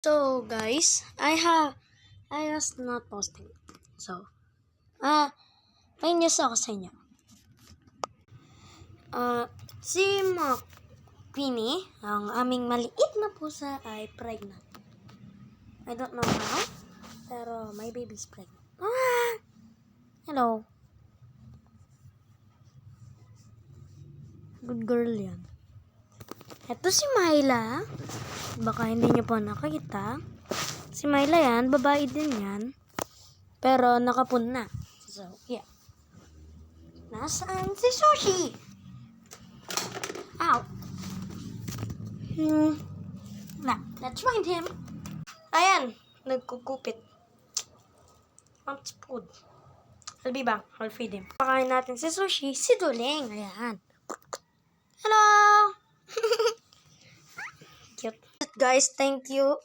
So guys, I was not posting. So, may news ako sa inyo. Si Mock Queenie, ang aming maliit na pusa ay pregnant. I don't know how, pero my baby's pregnant. Hello. Good girl yan. Ito si Myla. Baka hindi niyo pa nakita. Si Myla yan, babae din yan. Pero nakapun na. So, yeah. Nasaan si Sushi? Ow. Let's find him. Ayan, nagkukupit. Wants food. I'll be back. I'll feed him. Pakain natin si Sushi, si Duling. Ayan. Hello! Cute. Guys, thank you